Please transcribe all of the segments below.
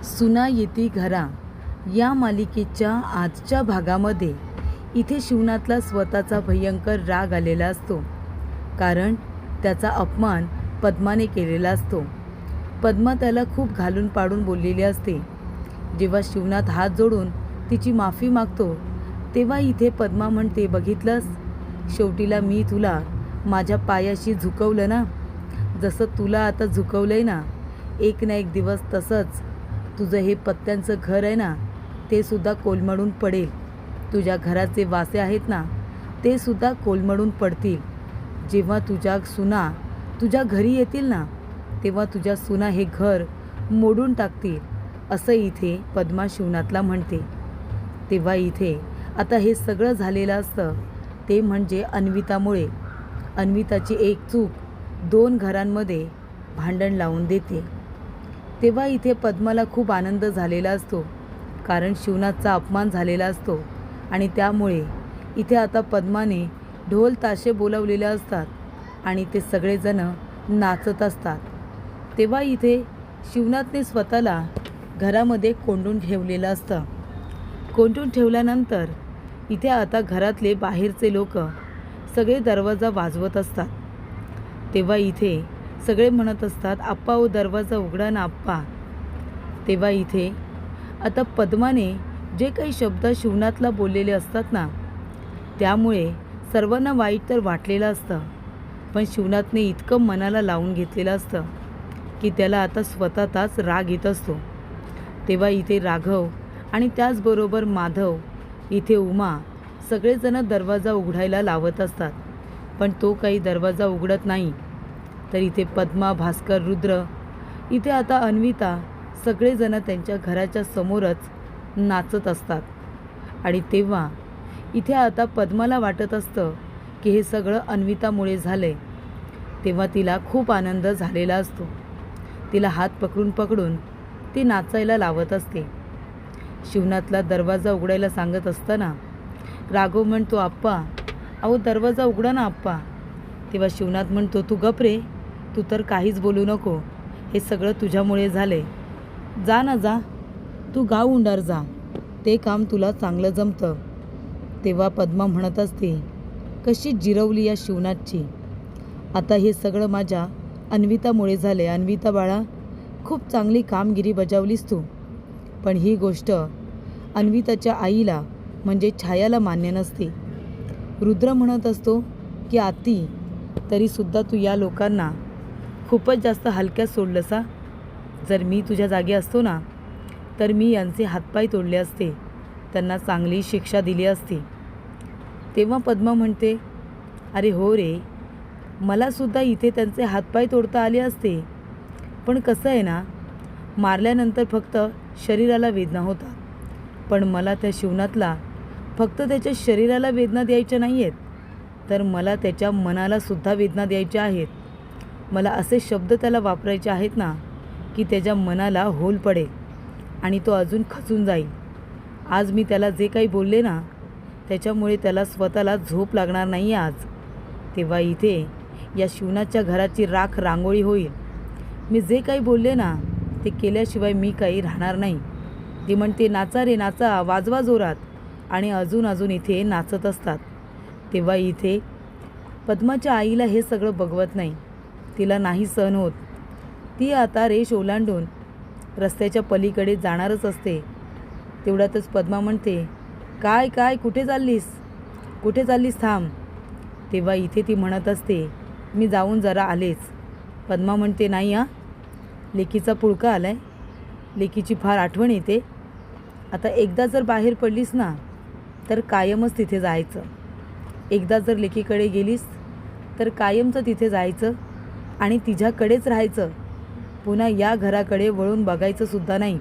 सुना येती घरा या मालिकेच्या आजच्या भागामध्ये इथे शिवनाथला स्वतःचा भयंकर राग आलेला असतो, कारण त्याचा अपमान पद्माने केलेला असतो. पद्मा त्याला खूप घालून पाडून बोललेली असते. जेव्हा शिवनाथ हात जोडून तिची माफी मागतो तेव्हा इथे पद्मा म्हणते, बघितलंस, शेवटीला मी तुला माझ्या पायाशी झुकवलं ना, जसं तुला आता झुकवलंय ना, एक ना एक दिवस तसंच तुझं हे पत्त्यांचं घर आहे ना, ते सुद्धा कोलमडून पडेल. तुझ्या घराचे वासे आहेत ना, ते सुद्धा कोलमडून पडतील. जेव्हा तुझ्या सुना तुझ्या घरी येतील ना, तेव्हा तुझ्या सुना हे घर मोडून टाकतील, असं इथे पद्मा शिवनाथला म्हणते. तेव्हा इथे आता हे सगळं झालेलं असतं ते म्हणजे अन्वितामुळे. अन्विताची एक चूक 2 घरांमध्ये भांडण लावून देते. तेव्हा इथे पद्माला खूप आनंद झालेला असतो, कारण शिवनाथचा अपमान झालेला असतो आणि त्यामुळे इथे आता पद्माने ढोल ताशे बोलावलेले असतात आणि ते सगळेजण नाचत असतात. तेव्हा इथे शिवनाथने स्वतःला घरामध्ये कोंडून ठेवलेलं असतं. कोंडून ठेवल्यानंतर इथे आता घरातले बाहेरचे लोक सगळे दरवाजा वाजवत असतात. तेव्हा इथे सगळे म्हणत असतात, आप्पा ओ दरवाजा उघडा ना आप्पा. तेव्हा इथे आता पद्माने जे काही शब्द शिवनाथला बोललेले असतात ना, त्यामुळे सर्वांना वाईट तर वाटलेलं असतं, पण शिवनाथने इतकं मनाला लावून घेतलेलं असतं की त्याला आता स्वतःचाच राग येत असतो. तेव्हा इथे राघव आणि त्याचबरोबर माधव, इथे उमा सगळेजण दरवाजा उघडायला लावत असतात, पण तो काही दरवाजा उघडत नाही. तर इथे पद्मा, भास्कर, रुद्र, इथे आता अन्विता सगळेजण त्यांच्या घराच्या समोरच नाचत असतात. आणि तेव्हा इथे आता पद्माला वाटत असतं की हे सगळं अन्वितामुळे झाले. तेव्हा तिला खूप आनंद झालेला असतो. तिला हात पकडून पकडून ती नाचायला लावत असते. शिवनाथला दरवाजा उघडायला सांगत असताना राघव म्हणतो, आप्पा अहो दरवाजा उघडा ना आप्पा. तेव्हा शिवनाथ म्हणतो, तू गप रे, तू तर काहीच बोलू नको, हे सगळं तुझ्यामुळे झाले. जा ना जा, तू गाव उंडार जा, ते काम तुला चांगलं जमतं. तेव्हा पद्मा म्हणत असते, कशी जिरवली या शिवनाथची. आता हे सगळं माझ्या अन्वितामुळे झाले. अन्विता बाळा, खूप चांगली कामगिरी बजावलीस तू, पण ही गोष्ट अन्विताच्या आईला म्हणजे छायाला मान्य नसते. रुद्र म्हणत असतो की आती, तरीसुद्धा तू या लोकांना खूपच जास्त हलक्यात सोडलंस हा. जर मी तुझ्या जागी असतो ना, तर मी यांचे हातपाय तोडले असते, त्यांना चांगली शिक्षा दिली असती. तेव्हा पद्मा म्हणते, अरे हो रे, मलासुद्धा इथे त्यांचे हातपाय तोडता आले असते, पण कसं आहे ना, मारल्यानंतर फक्त शरीराला वेदना होतात, पण मला त्या शिवनाथला फक्त त्याच्या शरीराला वेदना द्यायच्या नाही आहेत, तर मला त्याच्या मनालासुद्धा वेदना द्यायच्या आहेत. मला असे शब्द त्याला वापरायचे आहेत ना की त्याच्या मनाला होल पडेल आणि तो अजून खचून जाईल. आज मी त्याला जे काही बोलले ना, त्याच्यामुळे त्याला स्वतःला झोप लागणार नाही आज. तेव्हा इथे या शिवनाथच्या घराची राख रांगोळी होईल. मी जे काही बोलले ना, ते केल्याशिवाय मी काही राहणार नाही. ती म्हणते, नाचा रे नाचा, वाजवा जोरात, आणि अजून इथे नाचत असतात. तेव्हा इथे पद्माच्या आईला हे सगळं बघवत नाही, तिला नाही सहन होत. ती आता रेष ओलांडून रस्त्याच्या पलीकडे जाणारच असते. तेवढ्यातच पद्मा म्हणते, काय काय कुठे चाललीस थांब. तेव्हा इथे ती म्हणत असते, मी जाऊन जरा आलेच. पद्मा म्हणते, नाही हा, लेकीचा पुळका आलाय, लेकीची फार आठवण येते. आता एकदा जर बाहेर पडलीस ना, तर कायमच तिथे जायचं. एकदा जर लेकीकडे गेलीस तर कायमचं तिथे जायचं आणि तिच्याकडेच राहायचं. पुन्हा या घराकडे वळून बघायचं सुद्धा नाही.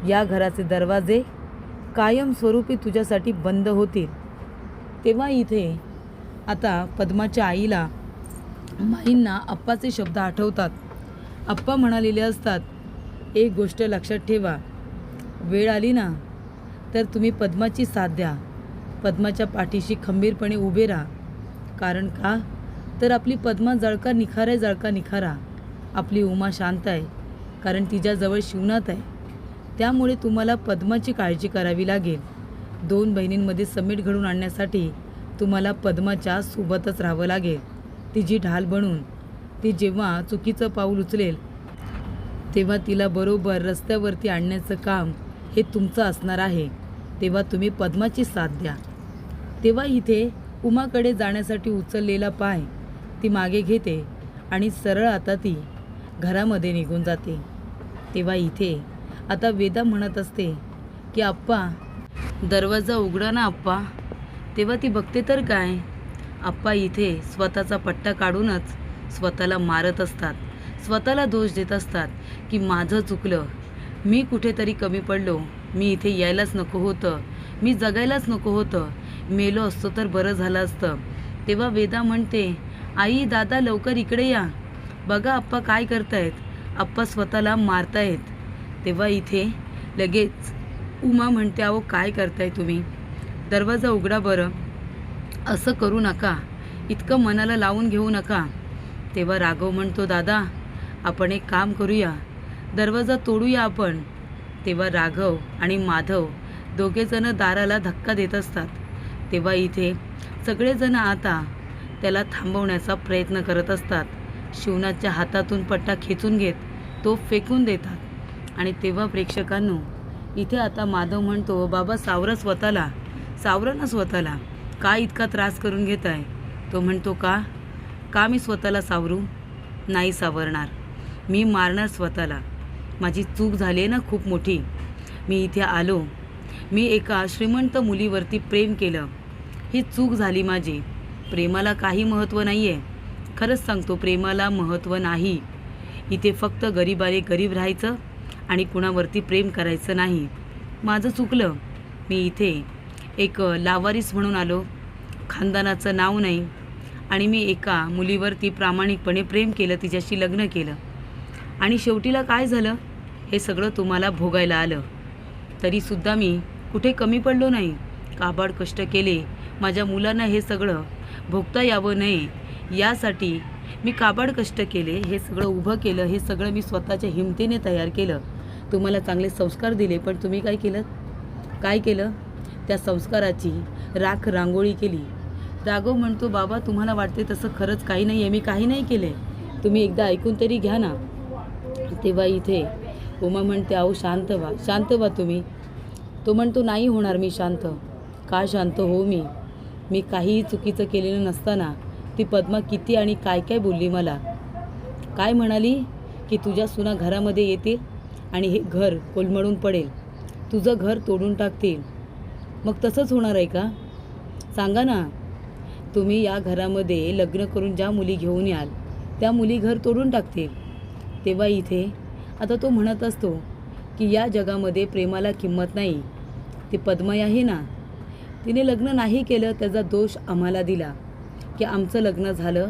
या घराचे दरवाजे कायमस्वरूपी तुझ्यासाठी बंद होतील. तेव्हा इथे आता पद्माच्या आईला, माईंना आप्पाचे शब्द आठवतात. आप्पा म्हणालेले असतात, एक गोष्ट लक्षात ठेवा, वेळ आली ना तर तुम्ही पद्माची साथ द्या, पद्माच्या पाठीशी खंबीरपणे उभे राहा. कारण का तर आपली पद्मा जळका निखारा. आपली उमा शांत आहे, कारण तिच्याजवळ शिवनाथ आहे. त्यामुळे तुम्हाला पद्माची काळजी करावी लागेल. 2 बहिणींमध्ये समीट घडवून आणण्यासाठी तुम्हाला पद्माच्या सोबतच राहावं लागेल. तिची ढाल बनून ती जेव्हा चुकीचं पाऊल उचलेल तेव्हा तिला बरोबर रस्त्यावरती आणण्याचं काम हे तुमचं असणार आहे. तेव्हा तुम्ही पद्माची साथ द्या. तेव्हा इथे उमाकडे जाण्यासाठी उचललेला पाय ती मागे घेते आणि सरळ आता ती घरामध्ये निघून जाते. तेव्हा इथे आता वेदा म्हणत असते की आप्पा दरवाजा उघडा ना आप्पा. तेव्हा ती बघते तर काय, आप्पा इथे स्वतःचा पट्टा काढूनच स्वतःला मारत असतात, स्वतःला दोष देत असतात की माझं चुकलं, मी कुठेतरी कमी पडलो, मी इथे यायलाच नको होतं, मी जगायलाच नको होतं, मेलो असतो तर बरं झालं असतं. तेव्हा वेदा म्हणते आई दादा लवकर इकडे या, बघा आप्पा काय करतायत, आप्पा स्वतःला मारतायत. तेव्हा इथे लगेच उमा म्हणते अहो काय करताय तुम्ही, दरवाजा उघडा बरं, असं करू नका, इतकं मनाला लावून घेऊ नका. तेव्हा राघव म्हणतो दादा आपण एक काम करूया, दरवाजा तोडूया आपण. तेव्हा राघव आणि माधव दोघेजणं दाराला धक्का देत असतात. तेव्हा इथे सगळेजण आता त्याला थांबवण्याचा प्रयत्न करत असतात. शिवनाच्या हातातून पट्टा खेचून घेत तो फेकून देतात. आणि तेव्हा प्रेक्षकांनो इथे आता माधव म्हणतो बाबा सावरा स्वतःला, सावरा ना स्वतःला, का इतका त्रास करून घेत आहे. तो म्हणतो का मी स्वतःला सावरू, नाही सावरणार, मी मारणार स्वतःला, माझी चूक झाली आहे ना खूप मोठी. मी इथे आलो, मी एका श्रीमंत मुलीवरती प्रेम केलं, ही चूक झाली माझी. प्रेमाला काही महत्त्व नाही आहे, खरंच सांगतो प्रेमाला महत्त्व नाही. इथे फक्त गरीबाने गरीब राहायचं आणि कुणावरती प्रेम करायचं नाही. माझं चुकलं, मी इथे एक लावारिस म्हणून आलो, खानदानाचं नाव नाही, आणि मी एका मुलीवरती प्रामाणिकपणे प्रेम केलं, तिच्याशी लग्न केलं, आणि शेवटीला काय झालं हे सगळं तुम्हाला भोगायला आलं. तरीसुद्धा मी कुठे कमी पडलो नाही, काबाड कष्ट केले, माझ्या मुलांना हे सगळं भोगता यावं नये यासाठी मी काबाड कष्ट केले, हे सगळं उभं केलं, हे सगळं मी स्वतःच्या हिमतीने तयार केलं. तुम्हाला चांगले संस्कार दिले, पण तुम्ही काय केलं, त्या संस्काराची राख रांगोळी केली. राघव म्हणतो बाबा तुम्हाला वाटते तसं खरंच काही नाही आहे, मी काही नाही केले, तुम्ही एकदा ऐकून तरी घ्या ना. तेव्हा इथे उमा म्हणते अहो शांत व्हा तुम्ही. तो म्हणतो नाही होणार मी शांत. का शांत हो मी काहीही चुकीचं केलेलं नसताना ती पद्मा किती आणि काय बोलली मला. काय म्हणाली की तुझ्या सुना घरामध्ये येतील आणि हे घर कोलमडून पडेल, तुझं घर तोडून टाकतील. मग तसंच होणार आहे का, सांगा ना. तुम्ही या घरामध्ये लग्न करून ज्या मुली घेऊन याल त्या मुली घर तोडून टाकतील. तेव्हा इथे आता तो म्हणत असतो की या जगामध्ये प्रेमाला किंमत नाही. ती पद्मा आहे ना, तिने लग्न नाही केलं, त्याचा दोष आम्हाला दिला की आमचं लग्न झालं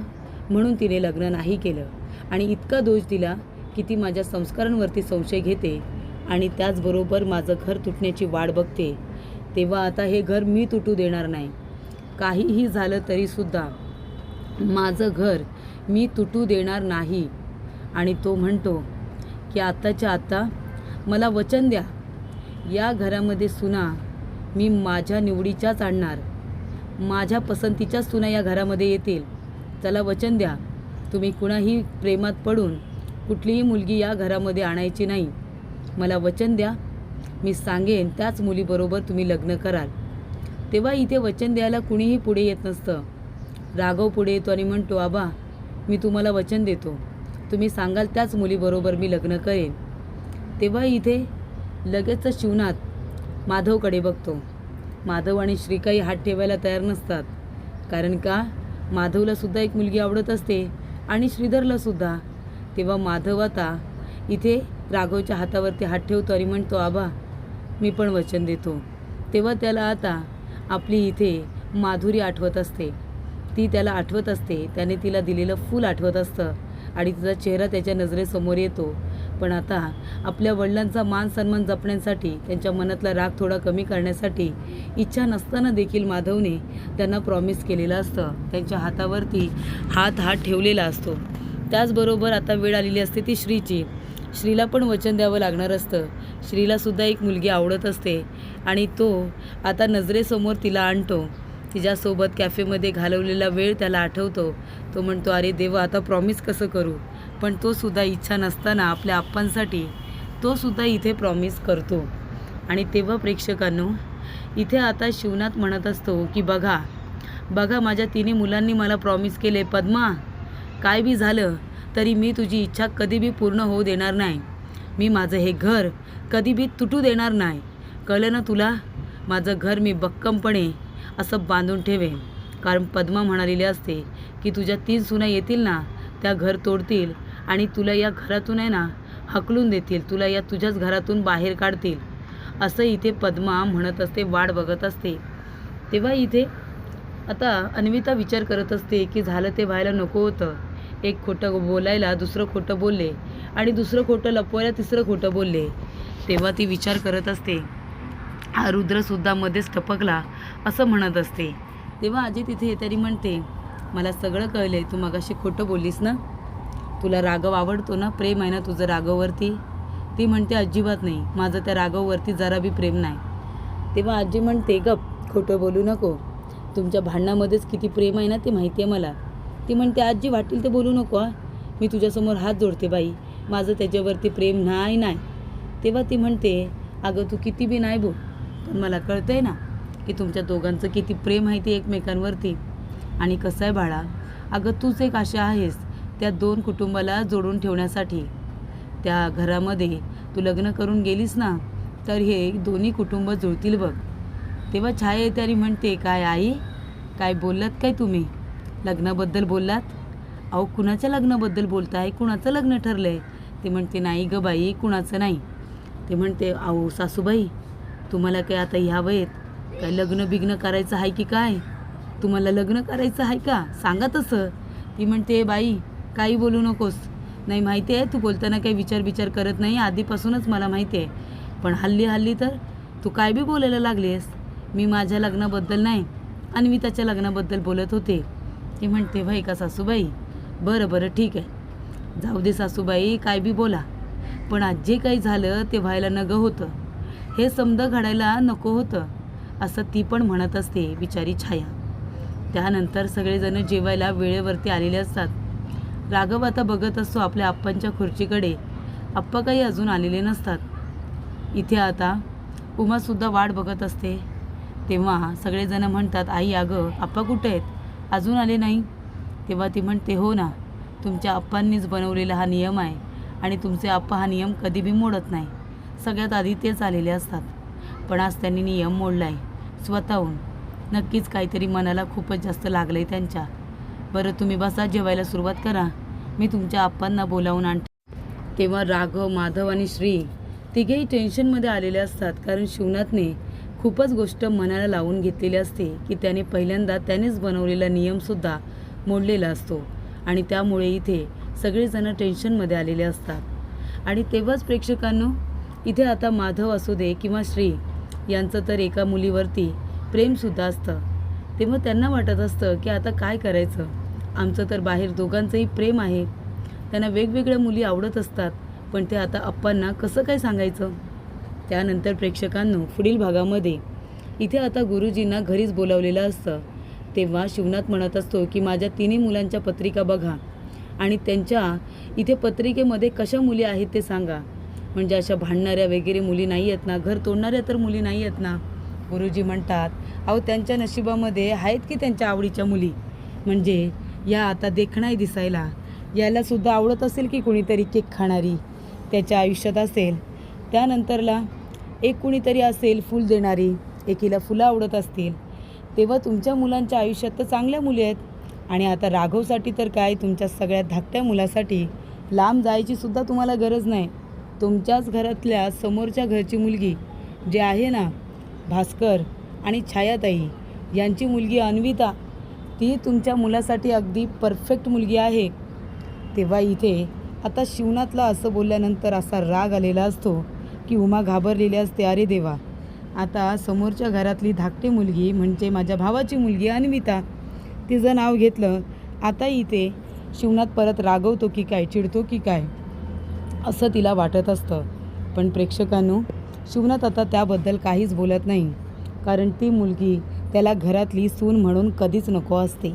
म्हणून तिने लग्न नाही केलं, आणि इतका दोष दिला की ती माझ्या संस्कारांवरती संशय घेते आणि त्याचबरोबर माझं घर तुटण्याची वाट बघते. तेव्हा आता हे घर मी तुटू देणार नाही, काहीही झालं तरीसुद्धा माझं घर मी तुटू देणार नाही. आणि तो म्हणतो की आत्ताच्या आत्ता मला वचन द्या, या घरामध्ये सुना मी माझ्या निवडीच्याच आणणार, माझ्या पसंतीच्याच सुना या घरामध्ये येतील. चला वचन द्या, तुम्ही कुणाही प्रेमात पडून कुठलीही मुलगी या घरामध्ये आणायची नाही. मला वचन द्या, मी सांगेन त्याच मुलीबरोबर तुम्ही लग्न कराल. तेव्हा इथे वचन द्यायला कुणीही पुढे येत नसतं. राघव पुढे येतो आणि म्हणतो आबा मी तुम्हाला वचन देतो, तुम्ही सांगाल त्याच मुलीबरोबर मी लग्न करेन. तेव्हा इथे लगेचच शिवनाथ माधवकडे बघतो. माधव आणि श्रीकाई हात ठेवायला तयार नसतात, कारण का माधवलासुद्धा एक मुलगी आवडत असते आणि श्रीधरलासुद्धा. तेव्हा माधव आता इथे राघवच्या हातावरती हात ठेवतो आणि म्हणतो आबा मी पण वचन देतो. तेव्हा त्याला आता आपली इथे माधुरी आठवत असते, ती त्याला आठवत असते, त्याने तिला दिलेलं फूल आठवत असतं आणि तिचा चेहरा त्याच्या नजरेसमोर येतो. पण आता आपल्या वडिलांचा मान सन्मान जपण्यासाठी, त्यांच्या मनातला राग थोडा कमी करण्यासाठी, इच्छा नसताना देखील माधवने त्यांना प्रॉमिस केलेलं असतं, त्यांच्या हातावरती हात ठेवलेला असतो. त्याचबरोबर आता वेळ आलेली असते ती श्रीची. श्रीला पण वचन द्यावं लागणार असतं. श्रीलासुद्धा एक मुलगी आवडत असते आणि तो आता नजरेसमोर तिला आणतो. तिच्यासोबत कॅफेमध्ये घालवलेला वेळ त्याला आठवतो. तो म्हणतो, अरे देवा, आता प्रॉमिस कसं करू. पण तो सुद्धा इच्छा नसताना आपल्या आप्पांसाठी तो सुद्धा इथे प्रॉमिस करतो. आणि तेव्हा प्रेक्षकांनो, इथे आता शिवनाथ म्हणत असतो की बघा माझ्या तिन्ही मुलांनी मला प्रॉमिस केले, पद्मा काय बी झालं तरी मी तुझी इच्छा कधी बी पूर्ण होऊ देणार नाही. मी माझं हे घर कधी बी तुटू देणार नाही. कळलं ना तुला. माझं घर मी भक्कमपणे असं बांधून ठेवेन. कारण पद्मा म्हणालेली असते की तुझ्या 3 सुना येतील ना, त्या घर तोडतील आणि तुला या घरातून आहे ना हकलून देतील. तुला या तुझ्याच घरातून बाहेर काढतील. असं इथे पद्मा म्हणत असते, वाट बघत असते. तेव्हा इथे आता अन्विता विचार करत असते की झालं ते व्हायला नको होतं. एक खोटं बोलायला दुसरं खोटं बोलले आणि दुसरं खोटं लपवायला तिसरं खोटं बोलले. तेव्हा ती विचार करत असते. हा रुद्रसुद्धा मध्येच टपकला असं म्हणत असते. तेव्हा आजी तिथे तरी म्हणते, मला सगळं कळलं आहे. तू मगाशी खोटं बोललीस ना. तुला राघव आवडतो ना, प्रेम आहे ना तुझं राघववरती. ती म्हणते, अजिबात नाही, माझं त्या राघववरती जरा बी प्रेम नाही. तेव्हा आजी म्हणते, गप, खोटं बोलू नको. तुमच्या भांडणामध्येच किती प्रेम आहे ना ते माहिती आहे मला. ती म्हणते, आजी वाटेल ते बोलू नको. मी तुझ्यासमोर हात जोडते बाई, माझं त्याच्यावरती प्रेम नाही. तेव्हा ती म्हणते, अगं तू किती बी नाही बोल, पण मला कळतं आहे ना की तुमच्या दोघांचं किती प्रेम आहे ते एकमेकांवरती. आणि कसं आहे बाळा, अगं तूच एक आशा आहेस त्या 2 कुटुंबाला जोडून ठेवण्यासाठी. त्या घरामध्ये तू लग्न करून गेलीस ना, तर हे दोन्ही कुटुंब जुळतील बघ. तेव्हा छाया येते आणि म्हणते, काय आई, काय बोललात काय तुम्ही? लग्नाबद्दल बोललात? अहो कुणाच्या लग्नाबद्दल बोलताय? कुणाचं लग्न ठरलं आहे? ते म्हणते, नाही गं बाई, कुणाचं नाही. ते म्हणते, अहो सासूबाई, तुम्हाला काय आता ह्या वयात काय लग्न बिग्न करायचं आहे की काय? तुम्हाला लग्न करायचं आहे का? सांगा तसं. ती म्हणते, बाई काही बोलू नकोस. नाही माहिती आहे तू बोलताना काही विचार करत नाही, आधीपासूनच मला माहिती आहे. पण हल्ली तर तू काय बी बोलायला लागलीस. मी माझ्या लग्नाबद्दल नाही, अन्विताच्या लग्नाबद्दल बोलत होते. ती म्हणते, भाई का सासूबाई, बरं ठीक आहे, जाऊ दे सासूबाई, काय बी बोला. पण आज जे काही झालं ते व्हायला नको होतं. हे समजा घडायला नको होतं, असं ती पण म्हणत असते बिचारी छाया. त्यानंतर सगळेजण जेवायला वेळेवरती आलेले असतात. राघव आता बघत असतो आपल्या आप्पांच्या खुर्चीकडे. आप्पा काही अजून आलेले नसतात. इथे आता उमासुद्धा वाट बघत असते. तेव्हा सगळेजण म्हणतात, आई अगं आप्पा कुठे आहेत, अजून आले नाही. तेव्हा ती म्हणते, हो ना, तुमच्या आप्पांनीच बनवलेला हा नियम आहे आणि तुमचे आप्पा हा नियम कधी बी मोडत नाही. सगळ्यात आधी तेच आलेले असतात. पण आज त्यांनी नियम मोडला आहे स्वतःहून. नक्कीच काहीतरी मनाला खूपच जास्त लागलं आहे त्यांच्या. बरं तुम्ही बसा, जेवायला सुरुवात करा, मी तुमच्या आप्पांना बोलावून आणते. तेव्हा राघव, माधव आणि श्री तिघेही टेन्शनमध्ये आलेले असतात. कारण शिवनाथने खूपच गोष्ट मनाला लावून घेतलेली असते की त्याने पहिल्यांदा त्यानेच बनवलेला नियमसुद्धा मोडलेला असतो. आणि त्यामुळे इथे सगळेजण टेन्शनमध्ये आलेले असतात. आणि तेव्हाच प्रेक्षकांनो, इथे आता माधव असू दे किंवा श्री यांचं तर एका मुलीवरती प्रेमसुद्धा असतं. तेव्हा त्यांना वाटत असतं की आता काय करायचं, आमचं तर बाहेर दोघांचंही प्रेम आहे. त्यांना वेगवेगळ्या मुली आवडत असतात, पण ते आता आप्पांना कसं काय सांगायचं. त्यानंतर प्रेक्षकांनो, पुढील भागामध्ये इथे आता गुरुजींना घरीच बोलावलेलं असतं. तेव्हा शिवनाथ म्हणत असतो की माझ्या 3 मुलांच्या पत्रिका बघा आणि त्यांच्या इथे पत्रिकेमध्ये कशा मुली आहेत ते सांगा. म्हणजे अशा भांडणाऱ्या वगैरे मुली नाही आहेत ना, घर तोडणाऱ्या तर मुली नाही आहेत ना. गुरुजी म्हणतात, अहो त्यांच्या नशिबामध्ये आहेत की त्यांच्या आवडीच्या मुली. म्हणजे या आता देखणाही दिसायला, यालासुद्धा आवडत असेल की कोणीतरी केक खाणारी त्याच्या आयुष्यात असेल. त्यानंतरला एक कुणीतरी असेल फूल देणारी, एकीला फुलं आवडत असतील. तेव्हा तुमच्या मुलांच्या आयुष्यात तर चांगल्या मुली आहेत. आणि आता राघवसाठी तर काय, तुमच्या सगळ्या धाकट्या मुलासाठी लांब जायची सुद्धा तुम्हाला गरज नाही. तुमच्याच घरातल्या समोरच्या घरची मुलगी जी आहे ना, भास्कर आणि छायाताई यांची मुलगी अन्विता, ती तुमच्या मुलासाठी अगदी परफेक्ट मुलगी आहे. तेव्हा इथे आता शिवनाथला असं बोलल्यानंतर असा राग आलेला असतो की उमा घाबरलेली असते. अरे देवा, आता समोरच्या घरातली धाकटी मुलगी म्हणजे माझ्या भावाची मुलगी अन्विता, तिचं नाव घेतलं. आता इथे शिवनाथ परत रागवतो की काय, चिडतो की काय. असं तिला वाटत असतं. पण प्रेक्षकांनो, शिवनाथ आता त्याबद्दल काहीच बोलत नाही, कारण ती मुलगी त्याला घरातली सून म्हणून कधीच नको असते.